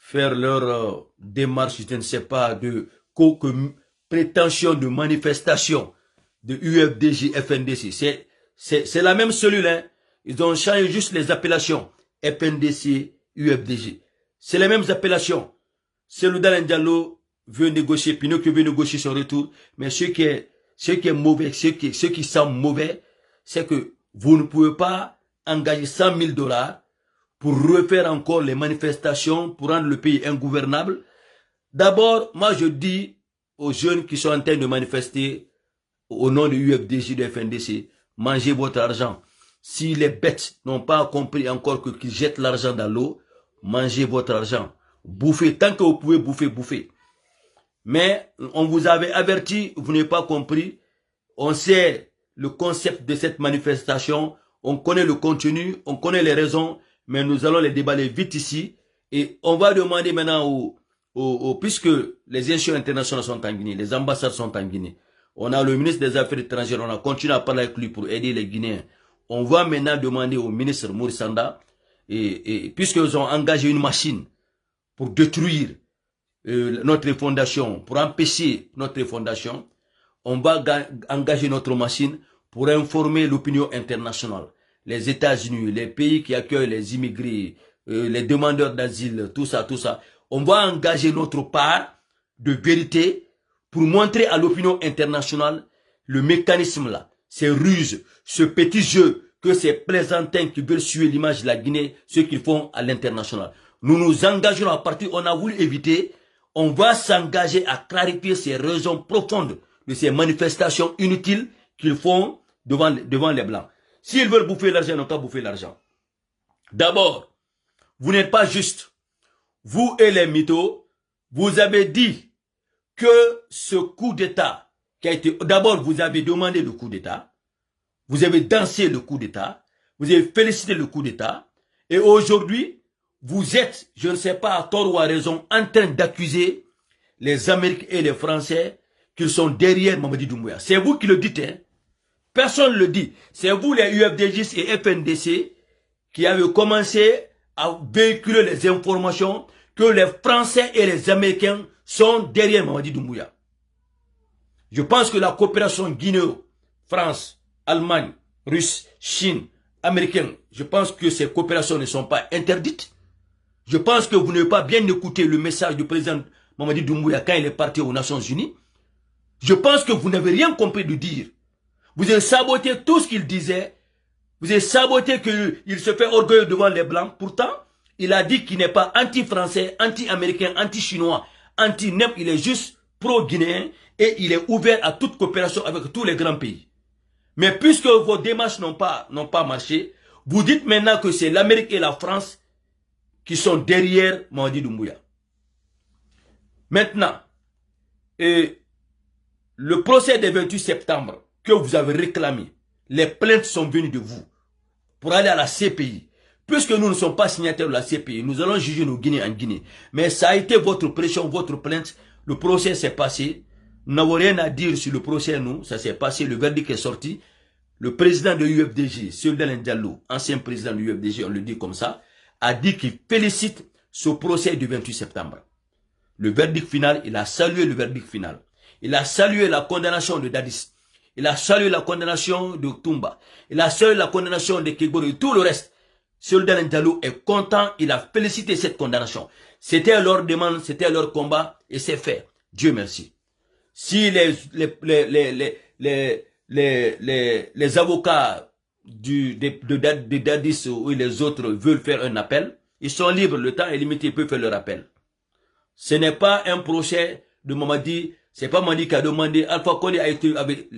faire leur démarche, je ne sais pas, de prétention de manifestation de UFDJ, FNDC. C'est la même cellule, hein. Ils ont changé juste les appellations. FNDC, UFDJ. C'est les mêmes appellations. Celui Diallo veut négocier, Pinocchio veut négocier son retour. Mais ce qui est mauvais, ce qui semble mauvais, c'est que vous ne pouvez pas engager 100 000 $ pour refaire encore les manifestations, pour rendre le pays ingouvernable. D'abord, moi je dis aux jeunes qui sont en train de manifester au nom de UFDJ, de FNDC, mangez votre argent. Si les bêtes n'ont pas compris encore qu'ils jettent l'argent dans l'eau, mangez votre argent. Bouffez, tant que vous pouvez bouffer, bouffez. Mais on vous avait averti, vous n'avez pas compris. On sait le concept de cette manifestation, on connaît le contenu, on connaît les raisons, mais nous allons les déballer vite ici. Et on va demander maintenant puisque les institutions internationales sont en Guinée, les ambassades sont en Guinée, on a le ministre des Affaires étrangères, on a continué à parler avec lui pour aider les Guinéens. On va maintenant demander au ministre Maurice Sanda, et puisqu'ils ont engagé une machine pour détruire notre fondation, pour empêcher notre fondation, on va engager notre machine pour informer l'opinion internationale. Les États-Unis, les pays qui accueillent les immigrés, les demandeurs d'asile, tout ça. On va engager notre part de vérité pour montrer à l'opinion internationale le mécanisme là, ces ruses, ce petit jeu que ces plaisantins qui veulent suivre l'image de la Guinée, ce qu'ils font à l'international. Nous nous engagerons à partir, on a voulu éviter, on va s'engager à clarifier ces raisons profondes de ces manifestations inutiles qu'ils font devant les Blancs. S'ils veulent bouffer l'argent, ils n'ont qu'à bouffer l'argent. D'abord, vous n'êtes pas juste. Vous et les mythos, vous avez dit que ce coup d'État qui a été... D'abord, vous avez demandé le coup d'État. Vous avez dansé le coup d'État. Vous avez félicité le coup d'État. Et aujourd'hui, vous êtes, je ne sais pas à tort ou à raison, en train d'accuser les Américains et les Français qu'ils sont derrière Mamadi Doumbouya. C'est vous qui le dites, hein. Personne ne le dit. C'est vous les UFDJ et FNDC qui avez commencé à véhiculer les informations que les Français et les Américains sont derrière Mamadi Doumbouya. Je pense que la coopération Guinée-France, Allemagne, Russe, Chine, Américains, je pense que ces coopérations ne sont pas interdites. Je pense que vous n'avez pas bien écouté le message du président Mamadi Doumbouya quand il est parti aux Nations Unies. Je pense que vous n'avez rien compris de dire. Vous avez saboté tout ce qu'il disait. Vous avez saboté qu'il se fait orgueilleux devant les Blancs. Pourtant, il a dit qu'il n'est pas anti-français, anti-américain, anti-chinois, anti-nem. Il est juste pro-guinéen et il est ouvert à toute coopération avec tous les grands pays. Mais puisque vos démarches n'ont pas marché, vous dites maintenant que c'est l'Amérique et la France qui sont derrière Mamadi Doumbouya. Maintenant, le procès du 28 septembre que vous avez réclamé, les plaintes sont venues de vous pour aller à la CPI. Puisque nous ne sommes pas signataires de la CPI, nous allons juger nos Guinéens en Guinée. Mais ça a été votre pression, votre plainte. Le procès s'est passé. Nous n'avons rien à dire sur le procès, nous. Ça s'est passé, le verdict est sorti. Le président de l'UFDG, Souleymane Diallo, ancien président de l'UFDG, on le dit comme ça, a dit qu'il félicite ce procès du 28 septembre. Le verdict final, il a salué le verdict final. Il a salué la condamnation de Dadis. Il a salué la condamnation de Toumba. Il a salué la condamnation de Kegoro et tout le reste. Souleymane Diallo est content, il a félicité cette condamnation. C'était leur demande, c'était leur combat et c'est fait. Dieu merci. Si les avocats de Dadis ou les autres veulent faire un appel, ils sont libres, le temps est limité, ils peuvent faire leur appel. Ce n'est pas un procès de Mamadi, c'est pas Mamadi qui a demandé, Alpha Condé avait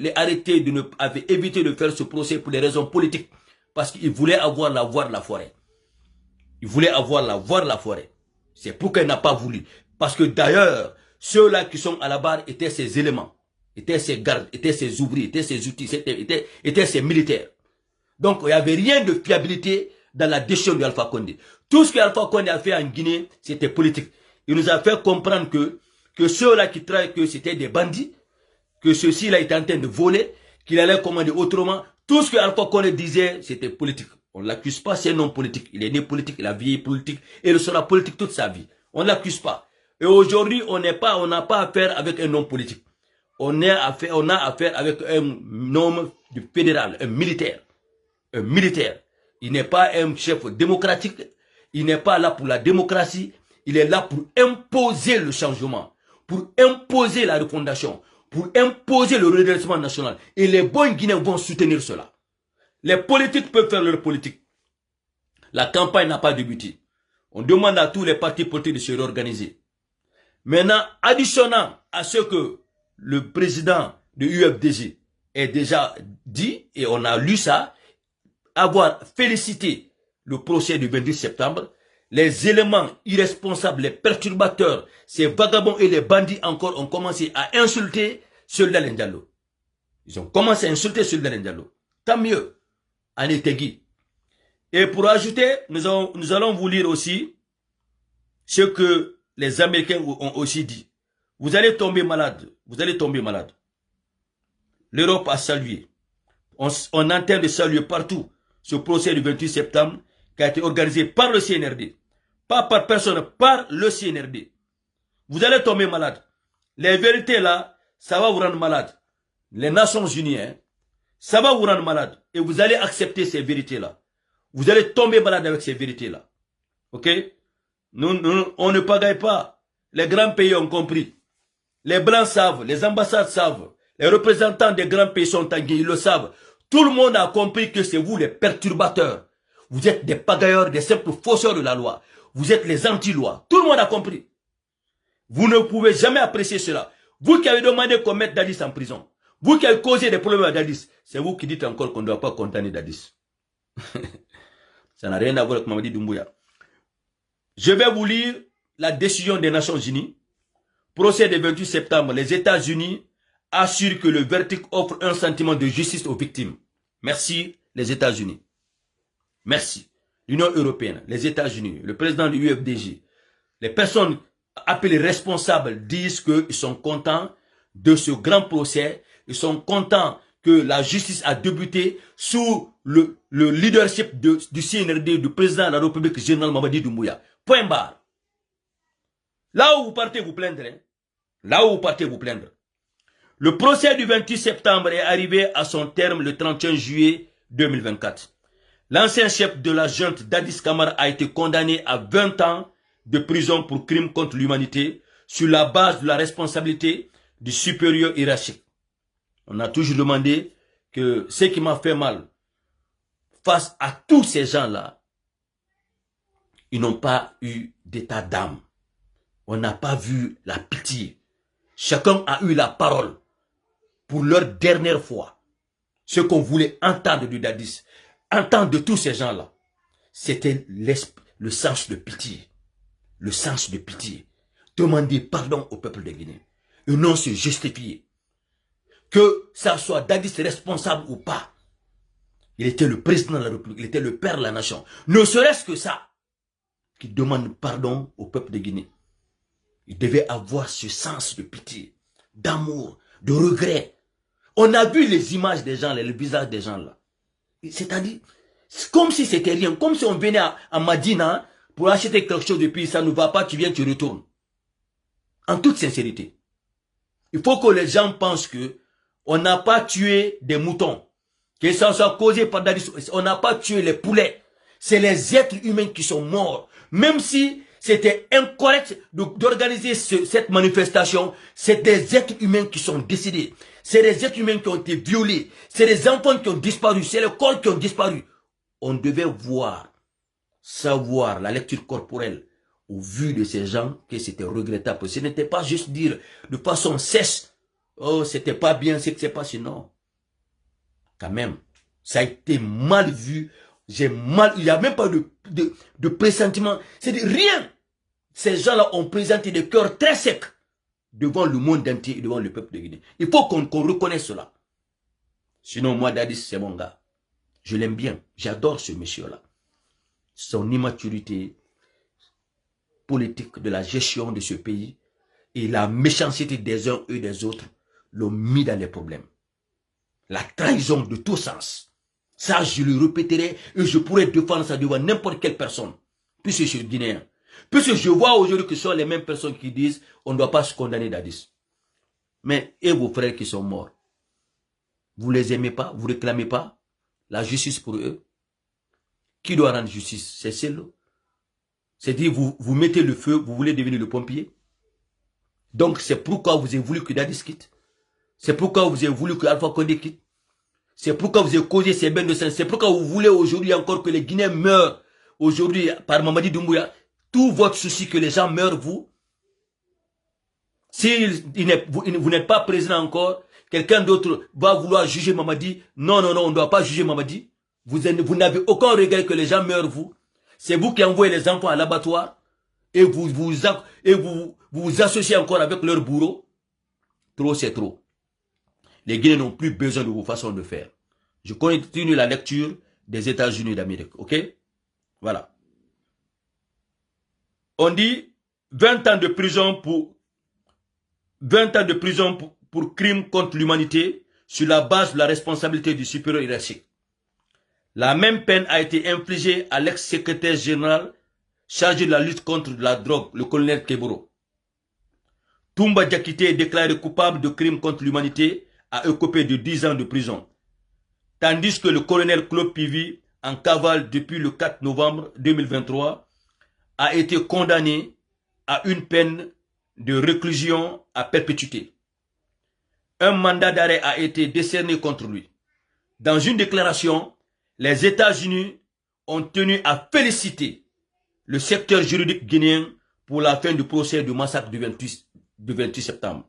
évité de faire ce procès pour des raisons politiques, parce qu'il voulait avoir la voix de la forêt. Il voulait avoir la voix de la forêt. C'est pourquoi il n'a pas voulu. Parce que d'ailleurs, ceux-là qui sont à la barre étaient ses éléments, étaient ses gardes, étaient ses ouvriers, étaient ses outils, étaient ses militaires. Donc, il n'y avait rien de fiabilité dans la décision d'Alpha Condé. Tout ce qu'Alpha Condé a fait en Guinée, c'était politique. Il nous a fait comprendre que ceux-là qui travaillent, que c'était des bandits, que ceux-ci-là étaient en train de voler, qu'il allait commander autrement. Tout ce que Alpha Condé disait, c'était politique. On ne l'accuse pas, c'est non politique. Il est né politique, il a vieilli politique, et il sera politique toute sa vie. On ne l'accuse pas. Et aujourd'hui, on n'a pas affaire avec un homme politique. On a affaire avec un homme du fédéral, un militaire. Un militaire. Il n'est pas un chef démocratique. Il n'est pas là pour la démocratie. Il est là pour imposer le changement, pour imposer la refondation, pour imposer le redressement national. Et les bons Guinéens vont soutenir cela. Les politiques peuvent faire leur politique. La campagne n'a pas débuté. On demande à tous les partis politiques de se réorganiser. Maintenant, additionnant à ce que le président de l'UFDG a déjà dit, et on a lu ça, avoir félicité le procès du 28 septembre, les éléments irresponsables, les perturbateurs, ces vagabonds et les bandits encore ont commencé à insulter Soldat Diallo. Ils ont commencé à insulter Soldat Diallo. Tant mieux, Anétegui. Et pour ajouter, nous allons vous lire aussi ce que les Américains ont aussi dit. Vous allez tomber malade. Vous allez tomber malade. L'Europe a salué. On entend de saluer partout ce procès du 28 septembre qui a été organisé par le CNRD. Pas par personne, par le CNRD. Vous allez tomber malade. Les vérités là, ça va vous rendre malade. Les Nations Unies, hein, ça va vous rendre malade. Et vous allez accepter ces vérités là. Vous allez tomber malade avec ces vérités là. Ok? On ne pagaille pas. Les grands pays ont compris. Les Blancs savent, les ambassades savent. Les représentants des grands pays sont tangués, ils le savent. Tout le monde a compris que c'est vous les perturbateurs. Vous êtes des pagailleurs, des simples fausseurs de la loi. Vous êtes les anti-lois. Tout le monde a compris. Vous ne pouvez jamais apprécier cela. Vous qui avez demandé qu'on mette Dadis en prison. Vous qui avez causé des problèmes à Dadis. C'est vous qui dites encore qu'on ne doit pas condamner Dadis. Ça n'a rien à voir avec Mamadi Doumbouya. Je vais vous lire la décision des Nations Unies. Procès du 28 septembre. Les États-Unis assurent que le verdict offre un sentiment de justice aux victimes. Merci les États-Unis. Merci. L'Union européenne, les États-Unis, le président du UFDG, les personnes appelées responsables disent qu'ils sont contents de ce grand procès. Ils sont contents que la justice a débuté sous le leadership du CNRD, du président de la République, général Mamadi Doumbouya. Point barre. Là où vous partez vous plaindre, hein? Là où vous partez vous plaindre. Le procès du 28 septembre est arrivé à son terme le 31 juillet 2024. L'ancien chef de la junte Dadis Camara a été condamné à 20 ans de prison pour crimes contre l'humanité sur la base de la responsabilité du supérieur hiérarchique. On a toujours demandé que ce qui m'a fait mal face à tous ces gens-là, ils n'ont pas eu d'état d'âme. On n'a pas vu la pitié. Chacun a eu la parole pour leur dernière fois. Ce qu'on voulait entendre du Dadis, entendre de tous ces gens-là, c'était le sens de pitié. Le sens de pitié. Demander pardon au peuple de Guinée. Et non se justifier. Que ça soit Dadis responsable ou pas. Il était le président de la République, il était le père de la nation. Ne serait-ce que ça, qui demande pardon au peuple de Guinée. Il devait avoir ce sens de pitié, d'amour, de regret. On a vu les images des gens, le visage des gens là. C'est-à-dire, comme si c'était rien, comme si on venait à Madina pour acheter quelque chose et puis ça ne va pas, tu viens, tu retournes. En toute sincérité. Il faut que les gens pensent que on n'a pas tué des moutons. Que ça soit causé par Dadis, on n'a pas tué les poulets. C'est les êtres humains qui sont morts. Même si c'était incorrect d'organiser cette manifestation, c'est des êtres humains qui sont décédés. C'est des êtres humains qui ont été violés. C'est des enfants qui ont disparu. C'est les corps qui ont disparu. On devait voir, savoir la lecture corporelle au vu de ces gens que c'était regrettable. Ce n'était pas juste dire de façon sèche, oh, c'était pas bien ce qui s'est passé. Non. Quand même, ça a été mal vu. J'ai mal, il n'y a même pas de pressentiment. C'est rien. Ces gens-là ont présenté des cœurs très secs devant le monde entier et devant le peuple de Guinée. Il faut qu'on reconnaisse cela. Sinon, moi, Dadis, c'est mon gars. Je l'aime bien. J'adore ce monsieur-là. Son immaturité politique de la gestion de ce pays et la méchanceté des uns et des autres l'ont mis dans les problèmes. La trahison de tout sens. Ça, je le répéterai et je pourrais défendre ça devant n'importe quelle personne. Puisque je suis guinéen. Puisque je vois aujourd'hui que ce sont les mêmes personnes qui disent on ne doit pas se condamner Dadis. Mais et vos frères qui sont morts, vous les aimez pas, vous réclamez pas la justice pour eux? Qui doit rendre justice? C'est celle-là. C'est-à-dire vous mettez le feu, vous voulez devenir le pompier. Donc c'est pourquoi vous avez voulu que Dadis quitte. C'est pourquoi vous avez voulu que Alpha Condé quitte. C'est pourquoi vous avez causé ces bains de sang. C'est pourquoi vous voulez aujourd'hui encore que les Guinéens meurent. Aujourd'hui, par Mamadi Doumbouya. Tout votre souci que les gens meurent, vous. Si vous n'êtes pas président encore, quelqu'un d'autre va vouloir juger Mamadi. Non, non, non, on ne doit pas juger Mamadi. Vous n'avez aucun regret que les gens meurent, vous. C'est vous qui envoyez les enfants à l'abattoir. Et vous vous associez encore avec leur bourreau. Trop, c'est trop. Les Guinéens n'ont plus besoin de vos façons de faire. Je continue la lecture des États-Unis d'Amérique. Ok? Voilà. On dit 20 ans de prison pour 20 ans de prison pour crimes contre l'humanité sur la base de la responsabilité du supérieur hiérarchique. La même peine a été infligée à l'ex-secrétaire général chargé de la lutte contre la drogue, le colonel Keboro. Toumba Diakité est déclaré coupable de crimes contre l'humanité à écopé de 10 ans de prison. Tandis que le colonel Claude Pivi, en cavale depuis le 4 novembre 2023, a été condamné à une peine de réclusion à perpétuité. Un mandat d'arrêt a été décerné contre lui. Dans une déclaration, les États-Unis ont tenu à féliciter le secteur juridique guinéen pour la fin du procès du massacre du 28 septembre.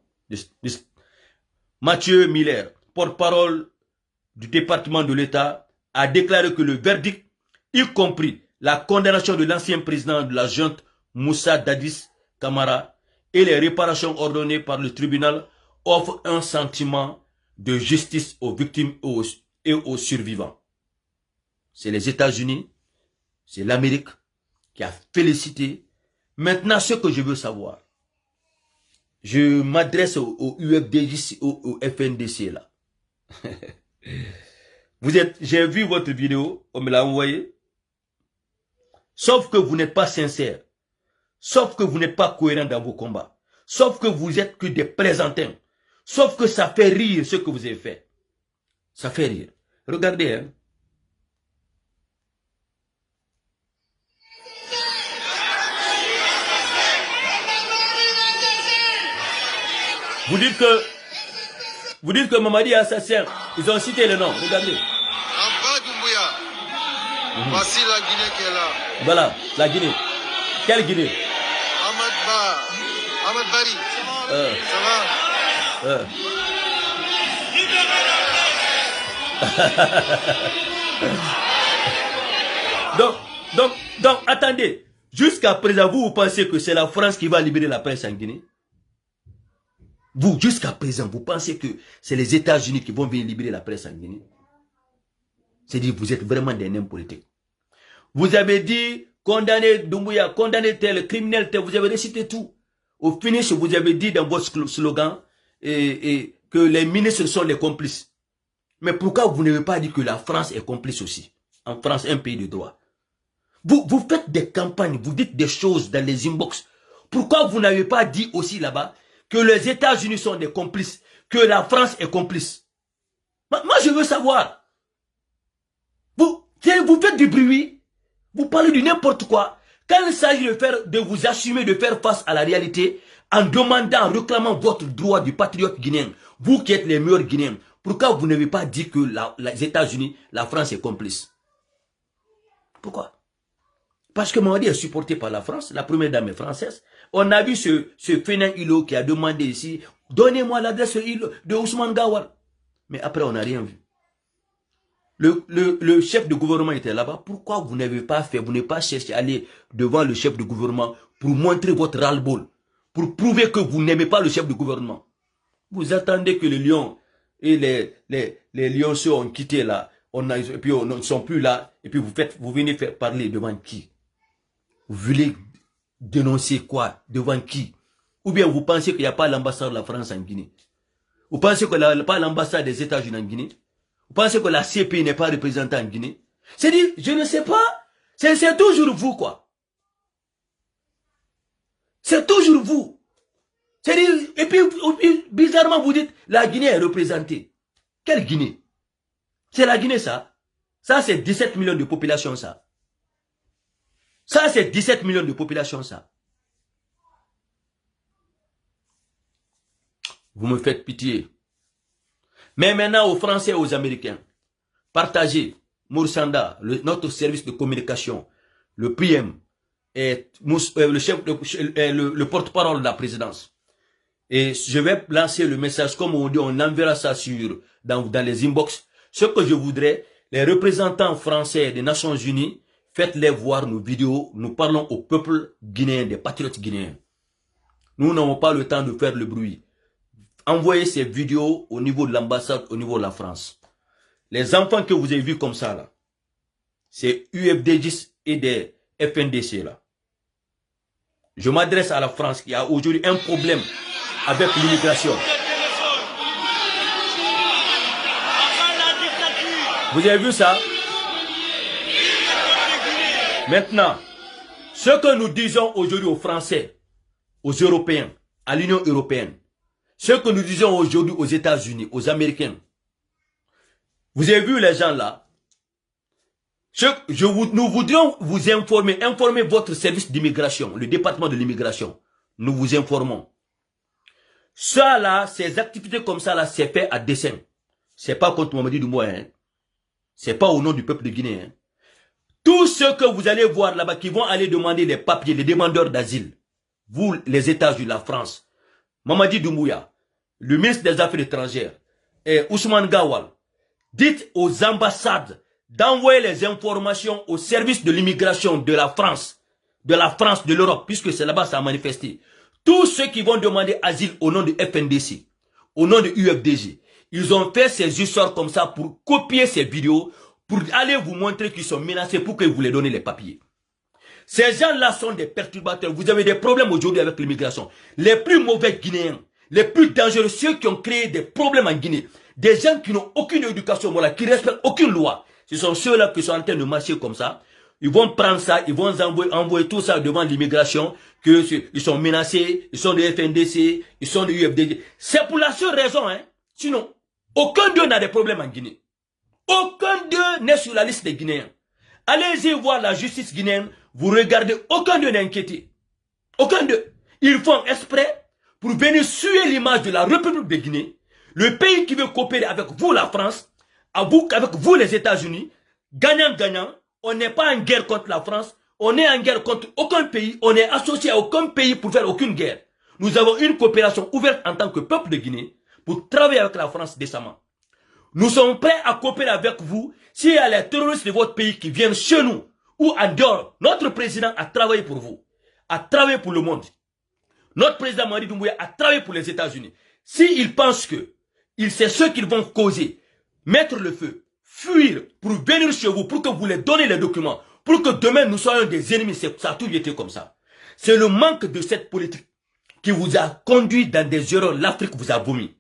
Mathieu Miller, porte-parole du département de l'État, a déclaré que le verdict, y compris la condamnation de l'ancien président de la junte Moussa Dadis Camara et les réparations ordonnées par le tribunal offrent un sentiment de justice aux victimes et aux survivants. C'est les États-Unis, c'est l'Amérique qui a félicité. Maintenant, ce que je veux savoir, je m'adresse au UFDJ, au FNDC là. J'ai vu votre vidéo, on me l'a envoyé. Sauf que vous n'êtes pas sincère. Sauf que vous n'êtes pas cohérent dans vos combats. Sauf que vous êtes que des plaisantins. Sauf que ça fait rire ce que vous avez fait. Ça fait rire. Regardez, hein. Vous dites que Mamadi est assassin. Ils ont cité le nom. Regardez. Voici la Guinée qui est là. Voilà, la Guinée. Quelle Guinée? Ahmed Bari. Ça va? donc, attendez. Jusqu'à présent, vous pensez que c'est la France qui va libérer la presse en Guinée? Vous, jusqu'à présent, vous pensez que c'est les États-Unis qui vont venir libérer la presse en Guinée? C'est-à-dire vous êtes vraiment des nains politiques. Vous avez dit condamner Doumbouya, condamner tel, criminel tel, vous avez récité tout. Au finish, vous avez dit dans votre slogan que les ministres sont les complices. Mais pourquoi vous n'avez pas dit que la France est complice aussi? En France, un pays de droit. Vous faites des campagnes, vous dites des choses dans les inbox. Pourquoi vous n'avez pas dit aussi là-bas que les États-Unis sont des complices, que la France est complice? Moi, je veux savoir. Vous faites du bruit, vous parlez de n'importe quoi. Quand il s'agit de vous assumer, de faire face à la réalité, en demandant, en réclamant votre droit du patriote guinéen, vous qui êtes les meilleurs Guinéens, pourquoi vous n'avez pas dit que les États-Unis, la France est complice? Pourquoi? Parce que Mamadi est supporté par la France, la première dame est française. On a vu ce Fénin Hilo qui a demandé ici, donnez-moi l'adresse de Ousmane Gawar. Mais après, on n'a rien vu. Le chef de gouvernement était là-bas. Pourquoi vous n'avez pas fait, vous n'avez pas cherché à aller devant le chef de gouvernement pour montrer votre ras-le-bol, pour prouver que vous n'aimez pas le chef de gouvernement? Vous attendez que les lions et les lionceaux ont quitté là, et puis on ne sont plus là, et puis vous venez faire parler devant qui? Vous voulez dénoncer quoi? Devant qui? Ou bien vous pensez qu'il n'y a pas l'ambassade de la France en Guinée? Vous pensez qu'il n'y a pas l'ambassade des États-Unis en Guinée? Vous pensez que la CPI n'est pas représentée en Guinée? C'est dit, je ne sais pas. C'est toujours vous, quoi. C'est toujours vous. Et puis, bizarrement, vous dites, la Guinée est représentée. Quelle Guinée? C'est la Guinée, ça. Ça, c'est 17 millions de population, ça. Ça, c'est 17 millions de population, ça. Vous me faites pitié. Mais maintenant, aux Français et aux Américains, partagez Moursanda, notre service de communication, le PM, et le porte-parole de la présidence. Et je vais lancer le message, comme on dit, on enverra ça dans les inbox. Ce que je voudrais, les représentants français des Nations Unies, faites-les voir nos vidéos. Nous parlons au peuple guinéen, des patriotes guinéens. Nous n'avons pas le temps de faire le bruit. Envoyez ces vidéos au niveau de l'ambassade, au niveau de la France. Les enfants que vous avez vus comme ça, là, c'est UFDG et des FNDC, là. Je m'adresse à la France qui a aujourd'hui un problème avec l'immigration. Vous avez vu ça? Maintenant, ce que nous disons aujourd'hui aux Français, aux Européens, à l'Union européenne, ce que nous disons aujourd'hui aux États-Unis, aux Américains, vous avez vu les gens là? Nous voudrions vous informer votre service d'immigration, le département de l'immigration. Nous vous informons. Ça là, ces activités comme ça là, c'est fait à dessein. C'est pas contre Mamadi Doumbouya, hein. C'est pas au nom du peuple de Guinée, hein. Tous ceux que vous allez voir là-bas qui vont aller demander les papiers, les demandeurs d'asile, vous, les États-Unis, la France, Mamadi Doumbouya, le ministre des Affaires étrangères, et Ousmane Gawal, dites aux ambassades d'envoyer les informations au service de l'immigration de la France, de l'Europe, puisque c'est là-bas ça a manifesté. Tous ceux qui vont demander asile au nom de FNDC, au nom de UFDG, ils ont fait ces histoires comme ça pour copier ces vidéos, pour aller vous montrer qu'ils sont menacés pour que vous les donnez les papiers. Ces gens-là sont des perturbateurs. Vous avez des problèmes aujourd'hui avec l'immigration. Les plus mauvais Guinéens, les plus dangereux, ceux qui ont créé des problèmes en Guinée, des gens qui n'ont aucune éducation morale, qui ne respectent aucune loi. Ce sont ceux-là qui sont en train de marcher comme ça. Ils vont prendre ça, ils vont envoyer tout ça devant l'immigration, qu'ils sont menacés, ils sont de FNDC, ils sont de UFDG. C'est pour la seule raison, hein. Sinon, aucun d'eux n'a de problème en Guinée. Aucun d'eux n'est sur la liste des Guinéens. Allez-y voir la justice guinéenne, vous regardez, aucun d'eux n'est inquiété. Aucun d'eux. Ils font exprès pour venir suer l'image de la République de Guinée, le pays qui veut coopérer avec vous, la France, avec vous, les États-Unis, gagnant-gagnant. On n'est pas en guerre contre la France, on est en guerre contre aucun pays, on est associé à aucun pays pour faire aucune guerre. Nous avons une coopération ouverte en tant que peuple de Guinée pour travailler avec la France décemment. Nous sommes prêts à coopérer avec vous s'il y a les terroristes de votre pays qui viennent chez nous ou en dehors. Notre président a travaillé pour vous, a travaillé pour le monde. Notre président Mamadi Doumbouya a travaillé pour les États-Unis. S'il pense que il sait ce qu'ils vont causer, mettre le feu, fuir pour venir chez vous, pour que vous les donnez les documents, pour que demain nous soyons des ennemis, ça a toujours été comme ça. C'est le manque de cette politique qui vous a conduit dans des erreurs. L'Afrique vous a vomi.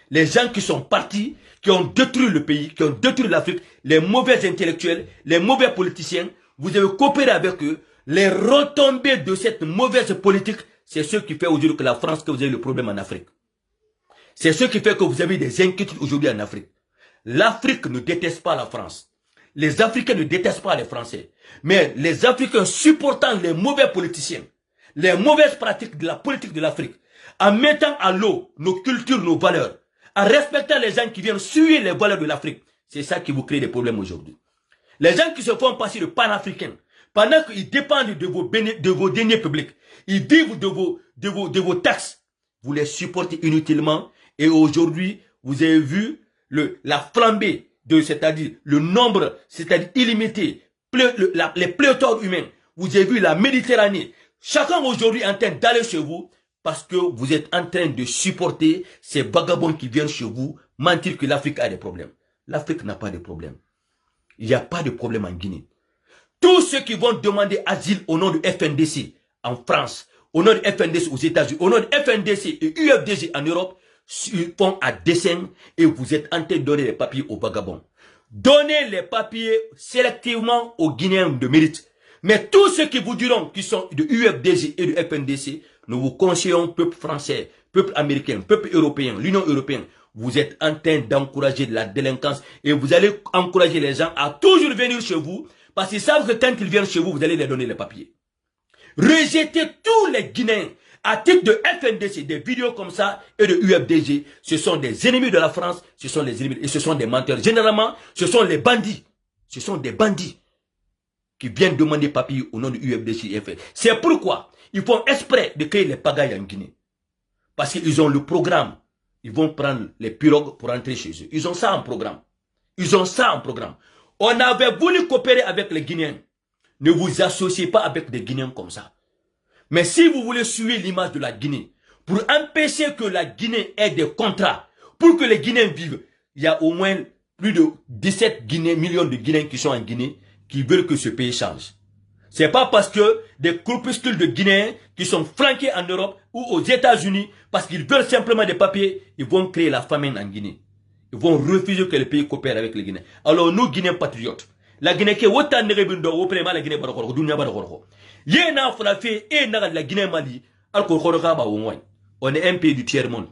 Les gens qui sont partis, qui ont détruit le pays, qui ont détruit l'Afrique, les mauvais intellectuels, les mauvais politiciens, vous avez coopéré avec eux. Les retombées de cette mauvaise politique, c'est ce qui fait aujourd'hui que la France, que vous avez le problème en Afrique. C'est ce qui fait que vous avez des inquiétudes aujourd'hui en Afrique. L'Afrique ne déteste pas la France. Les Africains ne détestent pas les Français. Mais les Africains supportant les mauvais politiciens, les mauvaises pratiques de la politique de l'Afrique, en mettant à l'eau nos cultures, nos valeurs, en respectant les gens qui viennent suivre les valeurs de l'Afrique, c'est ça qui vous crée des problèmes aujourd'hui. Les gens qui se font passer de panafricains, pendant qu'ils dépendent de vos deniers publics, ils vivent de vos taxes, vous les supportez inutilement. Et aujourd'hui, vous avez vu la flambée c'est-à-dire le nombre, c'est-à-dire illimité, les pléthores humains. Vous avez vu la Méditerranée. Chacun aujourd'hui est en train d'aller chez vous parce que vous êtes en train de supporter ces vagabonds qui viennent chez vous mentir que l'Afrique a des problèmes. L'Afrique n'a pas de problème. Il n'y a pas de problème en Guinée. Tous ceux qui vont demander asile au nom de FNDC en France, au nom de FNDC aux États-Unis, au nom de FNDC et UFDG en Europe, ils font à dessein et vous êtes en train de donner les papiers aux vagabonds. Donnez les papiers sélectivement aux Guinéens de mérite. Mais tous ceux qui vous diront qu'ils sont de UFDG et de FNDC, nous vous conseillons, peuple français, peuple américain, peuple européen, l'Union européenne, vous êtes en train d'encourager de la délinquance et vous allez encourager les gens à toujours venir chez vous parce qu'ils savent que quand ils viennent chez vous, vous allez leur donner les papiers. Rejetez tous les Guinéens à titre de FNDC, des vidéos comme ça et de UFDG. Ce sont des ennemis de la France, ce sont les ennemis et ce sont des menteurs. Généralement, ce sont les bandits. Ce sont des bandits qui viennent demander papiers au nom de UFDG et FN. C'est pourquoi ils font exprès de créer les pagailles en Guinée. Parce qu'ils ont le programme. Ils vont prendre les pirogues pour entrer chez eux. Ils ont ça en programme. Ils ont ça en programme. On avait voulu coopérer avec les Guinéens. Ne vous associez pas avec des Guinéens comme ça. Mais si vous voulez suivre l'image de la Guinée, pour empêcher que la Guinée ait des contrats, pour que les Guinéens vivent, il y a au moins plus de 17 millions de Guinéens qui sont en Guinée, qui veulent que ce pays change. C'est pas parce que des groupuscules de Guinéens qui sont flanqués en Europe ou aux États-Unis, parce qu'ils veulent simplement des papiers, ils vont créer la famine en Guinée. Ils vont refuser que le pays coopère avec les Guinéens. Alors nous, Guinéens patriotes, la Guinée qui est autant de rebundo, au préma la Guinée baroko, dunya baroko. Yéna frafé et na la Guinée Mali, on est un pays du tiers-monde.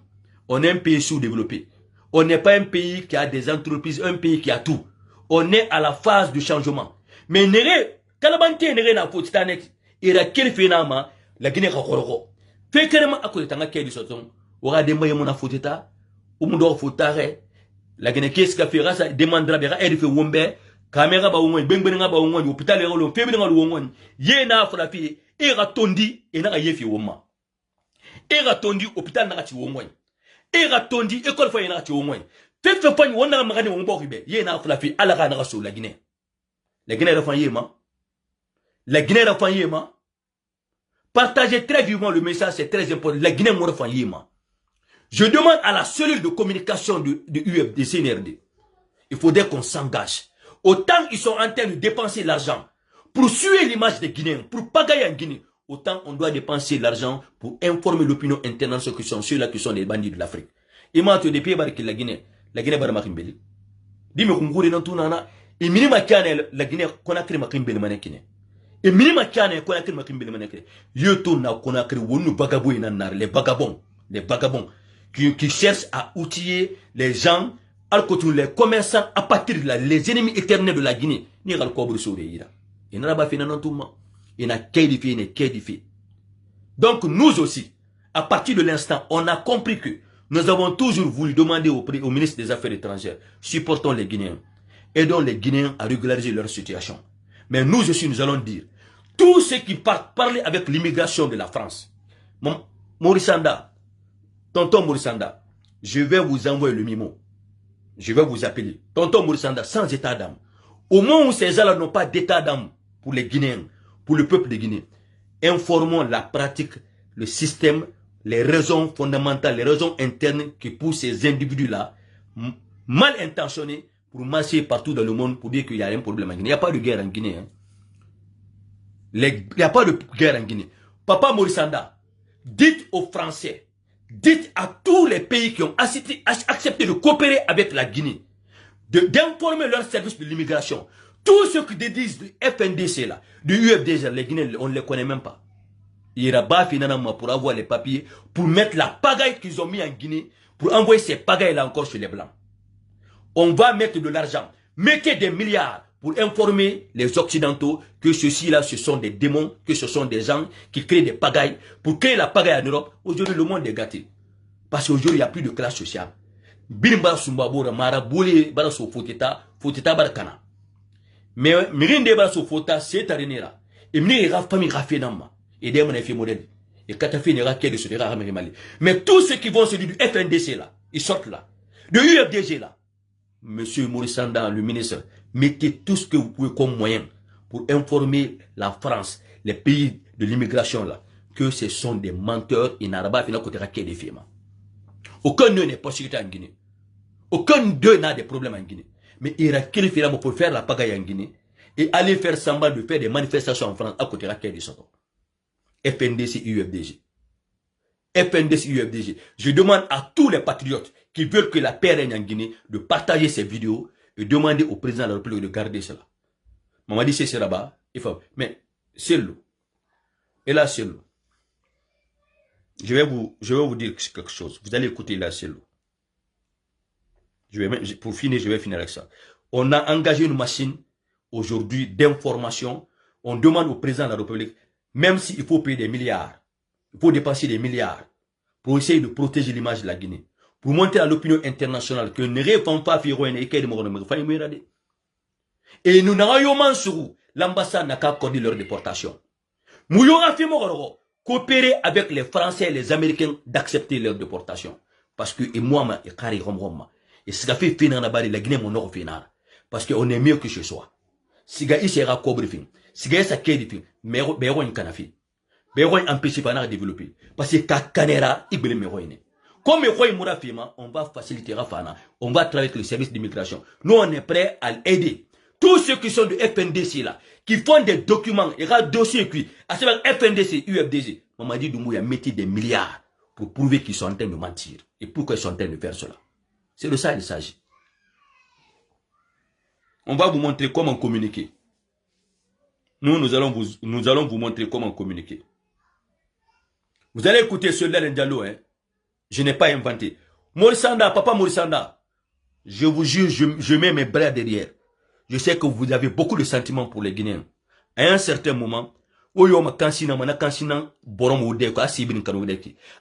On est un pays sous-développé. On n'est pas un pays qui a des entreprises, un pays qui a tout. On est à la phase du changement. Mais néré, kalabante néré na potitanek, ira quel phénomène, la Guinée rakoroko. Fait carrément à côté tanga kedi soton, aura des moyens mona fotita, ou mon dor fotare, la Guinée qu'est-ce qu'a fait ça, demandera bera, elle fait wombe, caméra ba wombe, benga ba wombe, hôpital erolo, féminin nga wombe, yéna frafi, ira tondi, et na yefi womma. Ira tondi, hôpital na ti wombe. Ira tondi, école fa yena ti wombe. Fait pas on a magani wombe ribe, yéna frafi, ala ga na so la Guinée. La Guinée refan yéma. La Guinée refan yéma. Partagez très vivement le message, c'est très important. La Guinée refan yéma. Je demande à la cellule de communication de UFD, CNRD. Il faudrait qu'on s'engage. Autant ils sont en train de dépenser l'argent pour suer l'image des Guinéens, pour pagailler en Guinée, autant on doit dépenser l'argent pour informer l'opinion internationale sur ceux-là qui sont les bandits de l'Afrique. Et moi, tu depuis que la Guinée barakimbeli. Dis-moi qu'on goûte dans tout nana. Et minima kiane la Guinée Conakry makimbeli manekine. Et minima kiane Conakry makimbeli manekine. Yoto na Conakry wonu bagabo inanar les vagabonds qui cherchent à outiller les gens. Les commerçants à partir de les ennemis éternels de la Guinée. Ni ral kobre so ira. Et n'a pas fait nan tout ma. Et n'a qu'édifié, n'est qu'édifié. Donc nous aussi, à partir de l'instant, on a compris que nous avons toujours voulu demander au ministre des Affaires étrangères, supportons les Guinéens, aidons les Guinéens à régulariser leur situation. Mais nous aussi, nous allons dire, tous ceux qui partent parler avec l'immigration de la France, Morissanda, tonton Morissanda, je vais vous envoyer le mimo. Je vais vous appeler. Tonton Morissanda, sans état d'âme. Au moment où ces gens-là n'ont pas d'état d'âme pour les Guinéens, pour le peuple de Guinée, informons la pratique, le système, les raisons fondamentales, les raisons internes qui poussent ces individus-là, mal intentionnés, pour marcher partout dans le monde pour dire qu'il y a un problème en Guinée. Il n'y a pas de guerre en Guinée. Hein. Il n'y a pas de guerre en Guinée. Papa Morissanda, dites aux Français, dites à tous les pays qui ont accepté de coopérer avec la Guinée, d'informer leur service de l'immigration. Tous ceux qui disent du FNDC là, du UFDG, les Guinéens, on ne les connaît même pas. Il y aura finalement pour avoir les papiers, pour mettre la pagaille qu'ils ont mis en Guinée, pour envoyer ces pagailles là encore chez les Blancs. On va mettre de l'argent, mettez des milliards pour informer les Occidentaux que ceux-ci là, ce sont des démons, que ce sont des gens qui créent des pagailles, pour créer la pagaille en Europe. Aujourd'hui, le monde est gâté. Parce qu'aujourd'hui, il n'y a plus de classe sociale. Birimba Sumbabora, Marabouli, Barasso Foteta, Foteta Barakana. Mais Mirinde Barasso Fota, c'est Arenera. Et Mira famille Rafenama. Et des mon modèle. Et Katafi n'ira qu'elle de ce Mali. Mais tous ceux qui vont se dire du FNDC là, ils sortent là. De UFDG là. Monsieur Morissanda, le ministre, mettez tout ce que vous pouvez comme moyen pour informer la France, les pays de l'immigration là, que ce sont des menteurs et n'araba fina côté raquet des firmes. Aucun d'eux n'est pas sécurité en Guinée. Aucun d'eux n'a des problèmes en Guinée. Mais il y a quel firme pour faire la pagaille en Guinée et aller faire semblant de faire des manifestations en France à côté raquet des sotos. FNDC, UFDG. FNDC, UFDG. Je demande à tous les patriotes qui veulent que la paix règne en Guinée de partager ces vidéos et demander au président de la République de garder cela. Maman dit c'est là-bas, il faut. Mais c'est l'eau. Et là c'est l'eau. je vais vous dire quelque chose. Vous allez écouter là, c'est lourd. Pour finir, je vais finir avec ça. On a engagé une machine aujourd'hui d'information. On demande au président de la République, même s'il faut payer des milliards, il faut dépenser des milliards pour essayer de protéger l'image de la Guinée, pour montrer à l'opinion internationale que ne répond pas et nous n'avons sur l'ambassade n'a qu'à accorder leur déportation. Nous avons coopérer avec les Français et les Américains d'accepter leur déportation. Parce que, et moi, et ce qu'a fait la Guinée, mon nord, parce qu'on est mieux que chez soi. Si gars il sera cobrefin, si gars ça kedi fin, mais on kanafi, mais on empêche pas de développer, parce que kanera ibele meroine. Comme meroine moura fima, on va faciliter Rafana, on va travailler avec le service d'immigration. Nous on est prêt à l'aider. Tous ceux qui sont du FNDC là, qui font des documents, il y a dossier qui, à savoir FNDC, UFDG, Mamadi Doumbouya mettait des milliards pour prouver qu'ils sont en train de mentir. Et pourquoi ils sont en train de faire cela? C'est de ça qu'il s'agit. On va vous montrer comment communiquer. Nous allons vous montrer comment communiquer. Vous allez écouter Soledad Diallo, hein. Je n'ai pas inventé. Morissanda, papa Morissanda, je vous jure, je mets mes bras derrière. Je sais que vous avez beaucoup de sentiments pour les Guinéens. À un certain moment,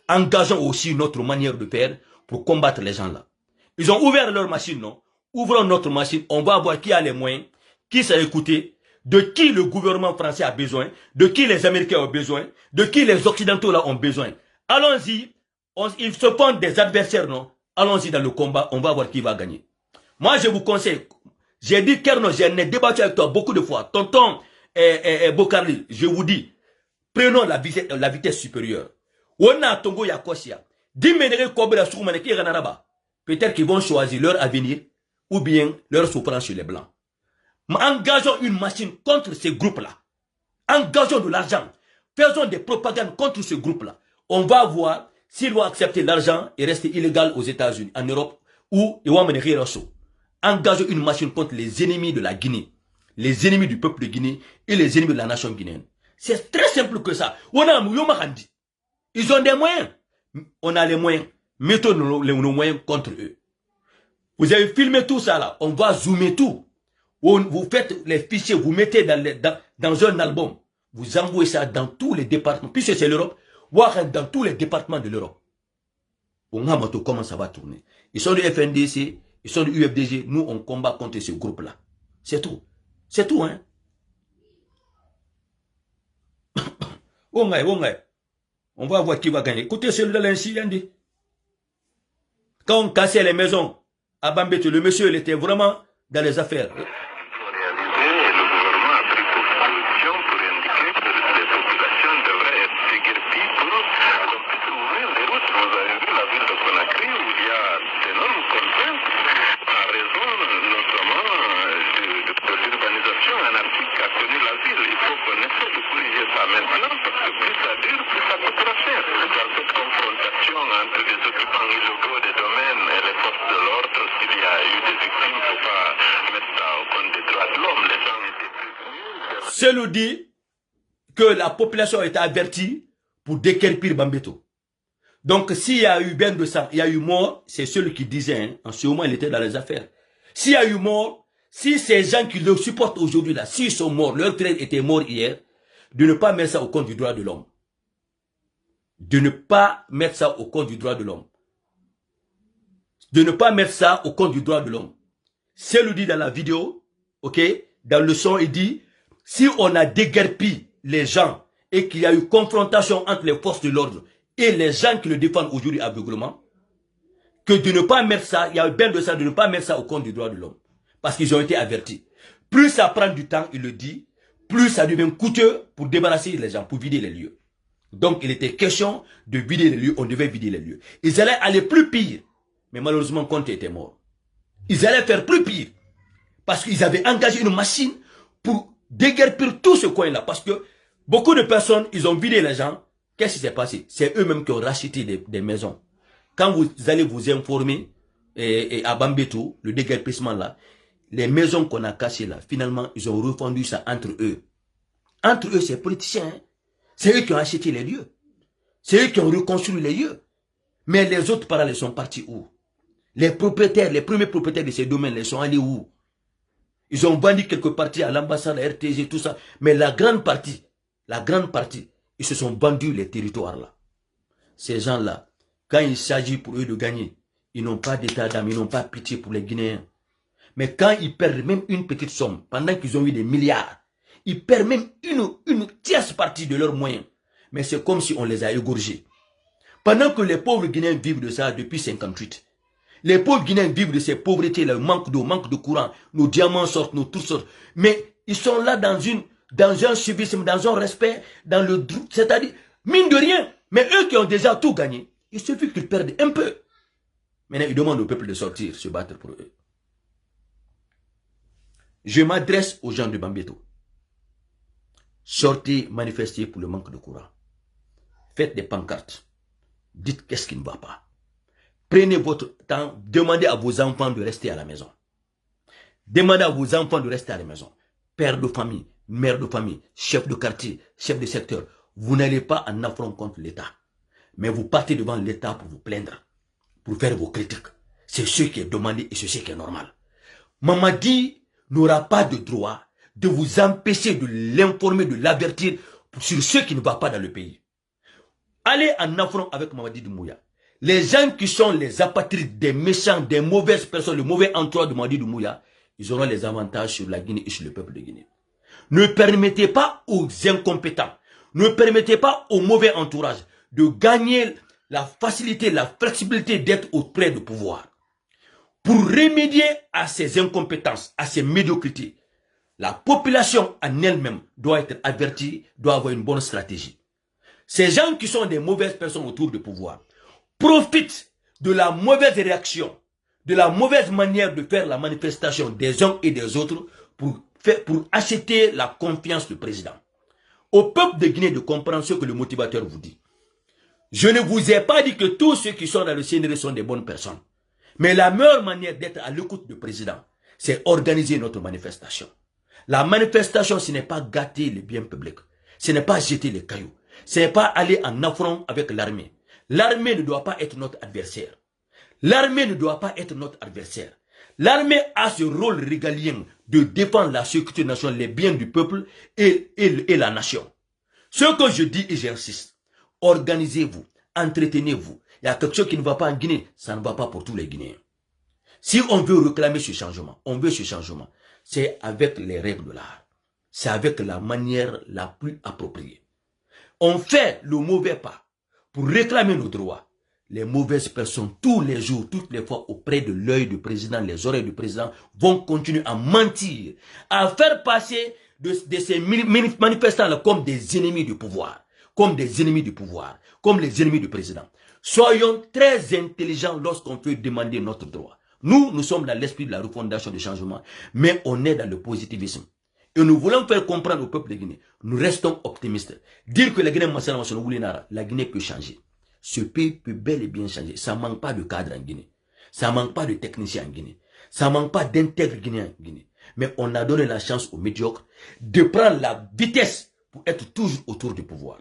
engageons aussi notre manière de faire pour combattre les gens là. Ils ont ouvert leur machine, non? Ouvrons notre machine, on va voir qui a les moyens, qui s'est écouté, de qui le gouvernement français a besoin, de qui les Américains ont besoin, de qui les Occidentaux là ont besoin. Allons-y, ils se font des adversaires, non? Allons-y dans le combat, on va voir qui va gagner. Moi, je vous conseille, j'ai dit, Kerno, j'ai débattu avec toi beaucoup de fois, tonton Bokarli, je vous dis, prenons la vitesse supérieure. On a Tongo Yakosia, peut-être qu'ils vont choisir leur avenir ou bien leur souffrance chez les Blancs. Mais engageons une machine contre ces groupes-là. Engageons de l'argent. Faisons des propagandes contre ce groupe-là. On va voir s'ils vont accepter l'argent et rester illégal aux États-Unis, en Europe, ou ils vont mener Rosso. Engageons une machine contre les ennemis de la Guinée, les ennemis du peuple de Guinée et les ennemis de la nation guinéenne. C'est très simple que ça. Ils ont des moyens. On a les moyens. Mettons nos moyens contre eux. Vous avez filmé tout ça là. On va zoomer tout. Vous faites les fichiers, vous mettez dans un album. Vous envoyez ça dans tous les départements. Puisque c'est l'Europe, dans tous les départements de l'Europe. On a montré comment ça va tourner. Ils sont du FNDC, ils sont du UFDG. Nous, on combat contre ce groupe-là. C'est tout. C'est tout, hein. On va voir qui va gagner. Écoutez celui-là, l'incendie. Quand on cassait les maisons à Bambeto, le monsieur, il était vraiment dans les affaires. Celui dit que la population a été avertie pour déguerpir Bambeto. Donc, s'il y a eu bain de sang, il y a eu mort, c'est celui qui disait, hein, en ce moment, il était dans les affaires. S'il y a eu mort, si ces gens qui le supportent aujourd'hui là, s'ils sont morts, leur frère était mort hier, de ne pas mettre ça au compte du droit de l'homme. De ne pas mettre ça au compte du droit de l'homme. De ne pas mettre ça au compte du droit de l'homme. Celui dit dans la vidéo, ok, dans le son, il dit, si on a déguerpi les gens et qu'il y a eu confrontation entre les forces de l'ordre et les gens qui le défendent aujourd'hui aveuglement, que de ne pas mettre ça, il y a bien de ça, de ne pas mettre ça au compte du droit de l'homme. Parce qu'ils ont été avertis. Plus ça prend du temps, il le dit, plus ça devient coûteux pour débarrasser les gens, pour vider les lieux. Donc il était question de vider les lieux, on devait vider les lieux. Ils allaient aller plus pire, mais malheureusement Conté était mort. Ils allaient faire plus pire, parce qu'ils avaient engagé une machine pour déguerpir tout ce coin-là. Parce que beaucoup de personnes, ils ont vidé les gens. Qu'est-ce qui s'est passé? C'est eux-mêmes qui ont racheté des maisons. Quand vous allez vous informer et à Bambeto, le déguerpissement là, les maisons qu'on a cachées là, finalement, ils ont refondu ça entre eux. Entre eux, c'est politiciens. Hein? C'est eux qui ont acheté les lieux. C'est eux qui ont reconstruit les lieux. Mais les autres parallèles sont partis où? Les propriétaires, les premiers propriétaires de ces domaines, ils sont allés où? Ils ont vendu quelques parties à l'ambassade, à RTG, tout ça. Mais la grande partie, ils se sont vendus les territoires là. Ces gens-là, quand il s'agit pour eux de gagner, ils n'ont pas d'état d'âme, ils n'ont pas pitié pour les Guinéens. Mais quand ils perdent même une petite somme, pendant qu'ils ont eu des milliards, ils perdent même une tierce partie de leurs moyens. Mais c'est comme si on les a égorgés. Pendant que les pauvres Guinéens vivent de ça depuis 1958. Les pauvres Guinéens vivent de ces pauvretés, le manque d'eau, manque de courant, nos diamants sortent, nos tout sortent. Mais ils sont là dans un civisme, dans un respect, dans le... C'est-à-dire, mine de rien, mais eux qui ont déjà tout gagné, il suffit qu'ils perdent un peu. Maintenant, ils demandent au peuple de sortir, se battre pour eux. Je m'adresse aux gens de Bambeto. Sortez, manifestez pour le manque de courant. Faites des pancartes. Dites qu'est-ce qui ne va pas. Prenez votre temps, demandez à vos enfants de rester à la maison. Demandez à vos enfants de rester à la maison. Père de famille, mère de famille, chef de quartier, chef de secteur. Vous n'allez pas en affront contre l'État. Mais vous partez devant l'État pour vous plaindre, pour faire vos critiques. C'est ce qui est demandé et c'est ce qui est normal. Mamadi n'aura pas de droit de vous empêcher de l'informer, de l'avertir sur ce qui ne va pas dans le pays. Allez en affront avec Mamadi Doumbouya. Les gens qui sont les apatrides, des méchants, des mauvaises personnes, le mauvais entourage de Mamadi Doumbouya, ils auront les avantages sur la Guinée et sur le peuple de Guinée. Ne permettez pas aux incompétents, ne permettez pas au mauvais entourage de gagner la facilité, la flexibilité d'être auprès du pouvoir. Pour remédier à ces incompétences, à ces médiocrités, la population en elle-même doit être avertie, doit avoir une bonne stratégie. Ces gens qui sont des mauvaises personnes autour du pouvoir profitent de la mauvaise réaction, de la mauvaise manière de faire la manifestation des uns et des autres pour acheter la confiance du président. Au peuple de Guinée de comprendre ce que le motivateur vous dit. Je ne vous ai pas dit que tous ceux qui sont dans le CNRD sont des bonnes personnes. Mais la meilleure manière d'être à l'écoute du président, c'est organiser notre manifestation. La manifestation, ce n'est pas gâter les biens publics. Ce n'est pas jeter les cailloux. Ce n'est pas aller en affront avec l'armée. L'armée ne doit pas être notre adversaire. L'armée ne doit pas être notre adversaire. L'armée a ce rôle régalien de défendre la sécurité nationale, les biens du peuple et la nation. Ce que je dis et j'insiste, organisez-vous, entretenez-vous. Il y a quelque chose qui ne va pas en Guinée, ça ne va pas pour tous les Guinéens. Si on veut réclamer ce changement, c'est avec les règles de l'art. C'est avec la manière la plus appropriée. On fait le mauvais pas pour réclamer nos droits. Les mauvaises personnes, tous les jours, toutes les fois, auprès de l'œil du président, les oreilles du président, vont continuer à mentir, à faire passer de ces manifestants-là comme des ennemis du pouvoir, comme des ennemis du pouvoir, comme les ennemis du président. Soyons très intelligents lorsqu'on peut demander notre droit. Nous sommes dans l'esprit de la refondation du changement, mais on est dans le positivisme. Et nous voulons faire comprendre au peuple de Guinée, nous restons optimistes. Dire que la Guinée peut changer. Ce pays peut bel et bien changer. Ça ne manque pas de cadre en Guinée. Ça ne manque pas de techniciens en Guinée. Ça ne manque pas d'intègres guinéens en Guinée. Mais on a donné la chance aux médiocres de prendre la vitesse pour être toujours autour du pouvoir.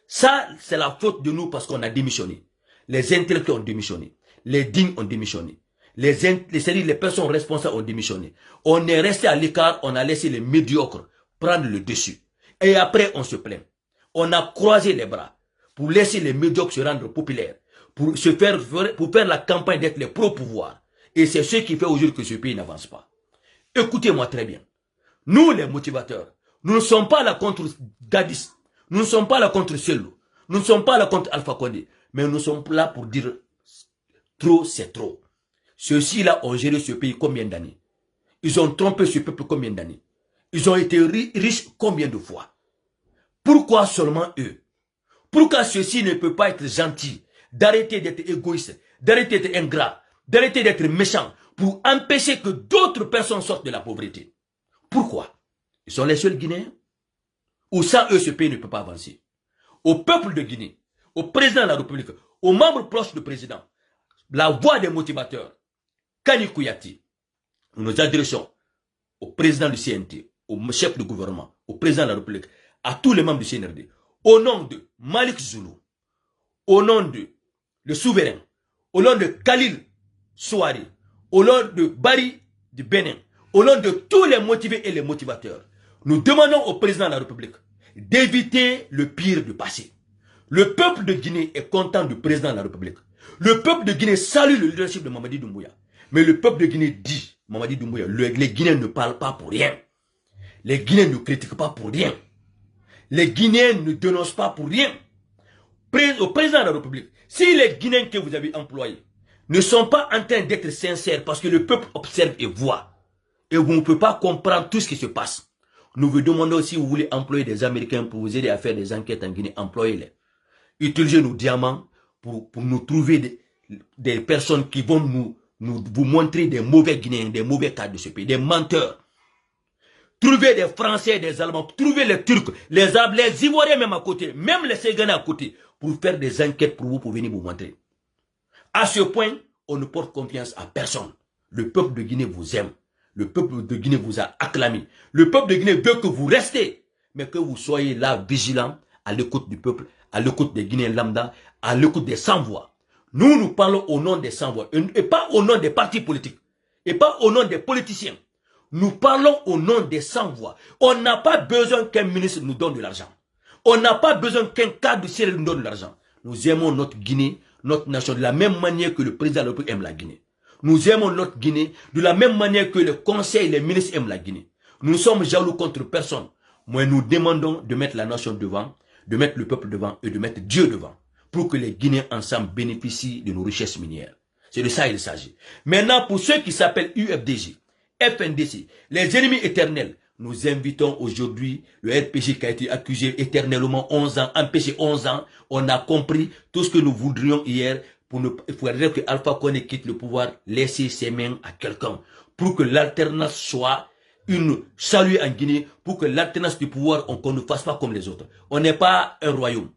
Ça, c'est la faute de nous parce qu'on a démissionné. Les intellectuels ont démissionné. Les dignes ont démissionné. Les personnes responsables ont démissionné. On est resté à l'écart, on a laissé les médiocres prendre le dessus. Et après, on se plaint. On a croisé les bras pour laisser les médiocres se rendre populaires, pour faire la campagne d'être les pro-pouvoir. Et c'est ce qui fait aujourd'hui que ce pays n'avance pas. Écoutez-moi très bien. Nous, les motivateurs, nous ne sommes pas là contre Dadis. Nous ne sommes pas là contre Selou. Nous ne sommes pas là contre Alpha Condé. Mais nous sommes là pour dire trop, c'est trop. Ceux-ci-là ont géré ce pays combien d'années? Ils ont trompé ce peuple combien d'années? Ils ont été riches combien de fois? Pourquoi seulement eux? Pourquoi ceux-ci ne peuvent pas être gentils, d'arrêter d'être égoïstes, d'arrêter d'être ingrats, d'arrêter d'être méchants, pour empêcher que d'autres personnes sortent de la pauvreté? Pourquoi? Ils sont les seuls Guinéens? Ou sans eux, ce pays ne peut pas avancer? Au peuple de Guinée, au président de la République, aux membres proches du président, la voix des motivateurs, Kani Kouyati, nous nous adressons au président du CNT, au chef du gouvernement, au président de la République, à tous les membres du CNRD, au nom de Malik Zoulou, au nom de le souverain, au nom de Khalil Souari, au nom de Barry du Bénin, au nom de tous les motivés et les motivateurs, nous demandons au président de la République d'éviter le pire du passé. Le peuple de Guinée est content du président de la République. Le peuple de Guinée salue le leadership de Mamadi Doumbouya. Mais le peuple de Guinée dit, Mamadi Doumbouya, les Guinéens ne parlent pas pour rien. Les Guinéens ne critiquent pas pour rien. Les Guinéens ne dénoncent pas pour rien. Au président de la République, si les Guinéens que vous avez employés ne sont pas en train d'être sincères parce que le peuple observe et voit, et vous ne pouvez pas comprendre tout ce qui se passe, nous vous demandons si vous voulez employer des Américains pour vous aider à faire des enquêtes en Guinée, employez-les. Utilisez nos diamants pour nous trouver des personnes qui vont vous montrer des mauvais Guinéens, des mauvais cadres de ce pays, des menteurs. Trouvez des Français, des Allemands, trouvez les Turcs, les Arabes, les Ivoiriens même à côté, même les Sénégalais à côté, pour faire des enquêtes pour vous, pour venir vous montrer. À ce point, on ne porte confiance à personne. Le peuple de Guinée vous aime. Le peuple de Guinée vous a acclamé. Le peuple de Guinée veut que vous restez, mais que vous soyez là vigilants, à l'écoute du peuple, à l'écoute des Guinéens lambda, à l'écoute des sans-voix. Nous parlons au nom des sans-voix, et pas au nom des partis politiques, et pas au nom des politiciens. Nous parlons au nom des sans-voix. On n'a pas besoin qu'un ministre nous donne de l'argent. On n'a pas besoin qu'un cadre de ciel nous donne de l'argent. Nous aimons notre Guinée, notre nation, de la même manière que le président de la République aime la Guinée. Nous aimons notre Guinée de la même manière que le conseil et les ministres aiment la Guinée. Nous ne sommes jaloux contre personne. Mais nous demandons de mettre la nation devant, de mettre le peuple devant et de mettre Dieu devant, pour que les Guinéens ensemble bénéficient de nos richesses minières. C'est de ça qu'il s'agit. Maintenant, pour ceux qui s'appellent UFDG, FNDC, les ennemis éternels, nous invitons aujourd'hui le RPG qui a été accusé éternellement 11 ans, empêché 11 ans. On a compris tout ce que nous voudrions hier. Il faudrait que Alpha Condé quitte le pouvoir, laisser ses mains à quelqu'un, pour que l'alternance soit une saluée en Guinée, pour que l'alternance du pouvoir, qu'on ne fasse pas comme les autres. On n'est pas un royaume.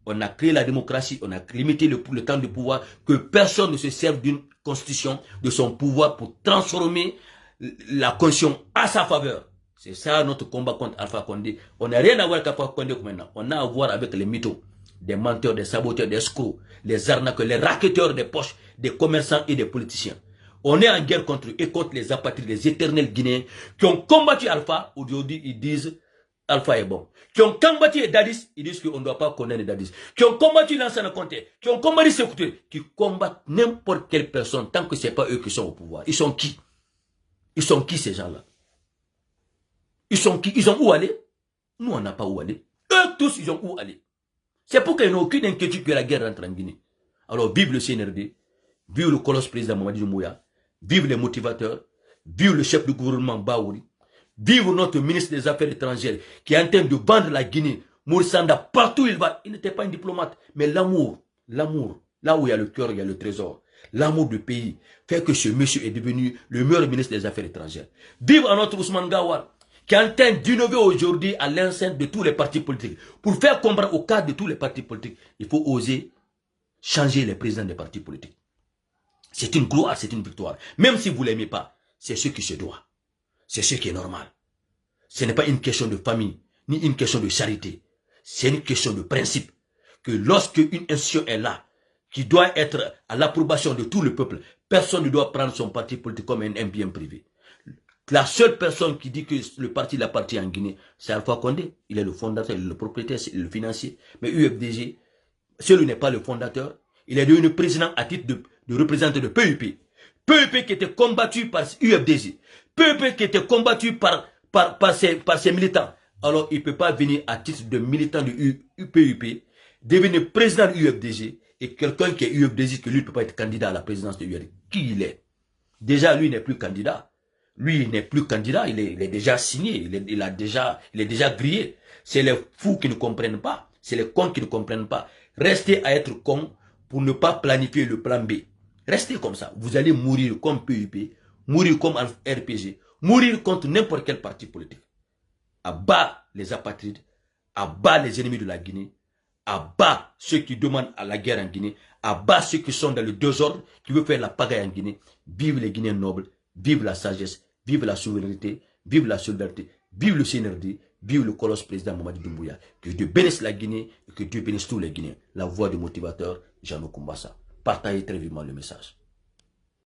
On a créé la démocratie, on a limité le temps de pouvoir, que personne ne se serve d'une constitution, de son pouvoir pour transformer la constitution à sa faveur. C'est ça notre combat contre Alpha Condé. On n'a rien à voir avec Alpha Condé maintenant. On a à voir avec les mythos, des menteurs, des saboteurs, des escrocs, les arnaqueurs, les racketteurs des poches, des commerçants et des politiciens. On est en guerre contre eux et contre les apatrides, les éternels Guinéens qui ont combattu Alpha. Aujourd'hui, ils disent Alpha est bon. Qui ont combattu Dadis, ils disent qu'on ne doit pas condamner Dadis. Qui ont combattu l'ancien Conté, qui ont combattu Sékou Touré, qui combattent n'importe quelle personne tant que ce n'est pas eux qui sont au pouvoir. Ils sont qui? Ils sont qui ces gens-là? Ils sont qui? Ils ont où aller? Nous, on n'a pas où aller. Eux tous, ils ont où aller. C'est pour qu'il n'y ait aucune inquiétude que la guerre rentre en Guinée. Alors, vive le CNRD, vive le colosse président Mamadi Doumbouya, vive les motivateurs, vive le chef du gouvernement Baouri, vive notre ministre des Affaires étrangères qui est en train de vendre la Guinée, Moursanda, partout où il va. Il n'était pas un diplomate, mais l'amour, là où il y a le cœur, il y a le trésor. L'amour du pays fait que ce monsieur est devenu le meilleur ministre des Affaires étrangères. Vive à notre Ousmane Gawar, qui est en train d'innover aujourd'hui à l'enceinte de tous les partis politiques. Pour faire comprendre au cadre de tous les partis politiques, il faut oser changer les présidents des partis politiques. C'est une gloire, c'est une victoire. Même si vous ne l'aimez pas, c'est ce qui se doit. C'est ce qui est normal. Ce n'est pas une question de famille, ni une question de charité. C'est une question de principe. Que lorsque une institution est là, qui doit être à l'approbation de tout le peuple, personne ne doit prendre son parti politique comme un bien privé. La seule personne qui dit que le parti l'appartient en Guinée, c'est Alpha Condé. Il est le fondateur, il est le propriétaire, il est le financier. Mais UFDG, celui n'est pas le fondateur. Il est devenu président à titre de représentant de PUP. PUP qui était combattu par UFDG. PUP qui était combattu par ses militants. Alors il ne peut pas venir à titre de militant du PUP, devenir président de UFDG, et quelqu'un qui est UFDG, que lui ne peut pas être candidat à la présidence de UFDG. Qui il est? Déjà, lui n'est plus candidat. Lui n'est plus candidat, il est déjà signé, il est déjà grillé. C'est les fous qui ne comprennent pas, c'est les cons qui ne comprennent pas. Restez à être con pour ne pas planifier le plan B. Restez comme ça, vous allez mourir comme PUP, mourir comme RPG, mourir contre n'importe quel parti politique. À bas les apatrides, à bas les ennemis de la Guinée, à bas ceux qui demandent à la guerre en Guinée, à bas ceux qui sont dans le désordre, qui veulent faire la pagaille en Guinée. Vive les Guinéens nobles, vive la sagesse, vive la souveraineté, vive la solidarité, vive le CNRD, Vive le colosse président Mamadi Doumbouya. Que Dieu bénisse la Guinée et que Dieu bénisse tous les Guinéens. La voix du motivateur, Jeannot Koumbassa. Partagez très vivement le message.